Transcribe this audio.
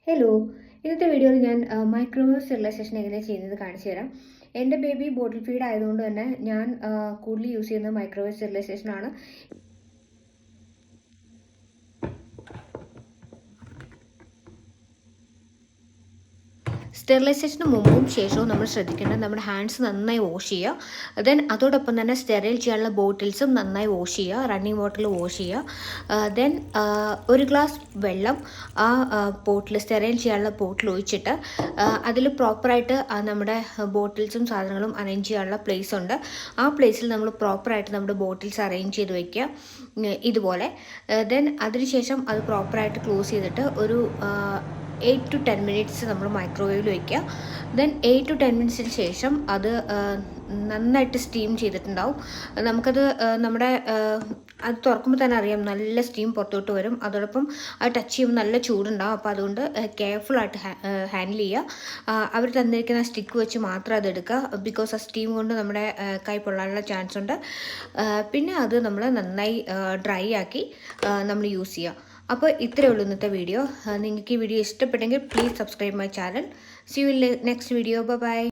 Hello, ഇന്നത്തെ വീഡിയോയിൽ ഞാൻ മൈക്രോവേവ് സ്റ്റെറിലൈസേഷൻ എങ്ങനെ ചെയ്യുന്നത് കാണിച്ചു തരാം. എൻ്റെ ബേബി ബോട്ടിൽ ഫീഡ് ആയതുകൊണ്ട് തന്നെ ഞാൻ കൂടുതൽ യൂസ് ചെയ്യുന്നത് മൈക്രോവേവ് സ്റ്റെറിലൈസേഷൻ ആണ്. സ്റ്റെറിലൈസേഷന് മുമ്പും ശേഷവും നമ്മൾ ശ്രദ്ധിക്കേണ്ടത് നമ്മുടെ ഹാൻഡ്സ് നന്നായി വാഷ് ചെയ്യുക. ദെൻ അതോടൊപ്പം തന്നെ സ്റ്റെറൈൽ ചെയ്യാനുള്ള ബോട്ടിൽസും നന്നായി വാഷ് ചെയ്യുക, റണ്ണിങ് വാട്ടറിൽ വാഷ് ചെയ്യുക. ദെൻ ഒരു ഗ്ലാസ് വെള്ളം ആ പോട്ടിൽ സ്റ്റെറൈൽ ചെയ്യാനുള്ള പോട്ടിൽ ഒഴിച്ചിട്ട് അതിൽ പ്രോപ്പറായിട്ട് നമ്മുടെ ബോട്ടിൽസും സാധനങ്ങളും അറേഞ്ച് ചെയ്യാനുള്ള പ്ലേസ് ഉണ്ട്. ആ പ്ലേസിൽ നമ്മൾ പ്രോപ്പറായിട്ട് നമ്മുടെ ബോട്ടിൽസ് അറേഞ്ച് ചെയ്ത് വയ്ക്കുക ഇതുപോലെ. ദെൻ അതിനുശേഷം അത് പ്രോപ്പറായിട്ട് ക്ലോസ് ചെയ്തിട്ട് ഒരു 8 to 10 മിനിറ്റ്സ് നമ്മൾ മൈക്രോവേവിൽ വയ്ക്കുക. ദെൻ 8 to 10 മിനിറ്റ്സിന് ശേഷം അത് നന്നായിട്ട് സ്റ്റീം ചെയ്തിട്ടുണ്ടാവും. നമുക്കത് നമ്മുടെ അത് തുറക്കുമ്പോൾ തന്നെ അറിയാം, നല്ല സ്റ്റീം പുറത്തോട്ട് വരും. അതോടൊപ്പം അത് ടച്ച് ചെയ്യുമ്പോൾ നല്ല ചൂടുണ്ടാവും. അപ്പോൾ അതുകൊണ്ട് കെയർഫുള്ളായിട്ട് ഹാൻഡിൽ ചെയ്യുക. അവർ തന്നിരിക്കുന്ന സ്റ്റിക്ക് വെച്ച് മാത്രം അത് എടുക്കുക. ബിക്കോസ് ആ സ്റ്റീം കൊണ്ട് നമ്മുടെ കൈ പൊള്ളാനുള്ള ചാൻസ് ഉണ്ട്. പിന്നെ അത് നമ്മൾ നന്നായി ഡ്രൈ ആക്കി നമ്മൾ യൂസ് ചെയ്യുക. അപ്പോൾ ഇത്രയേ ഉള്ളൂ ഇന്നത്തെ വീഡിയോ. നിങ്ങൾക്ക് ഈ വീഡിയോ ഇഷ്ടപ്പെട്ടെങ്കിൽ please subscribe my channel. See you in next video. By.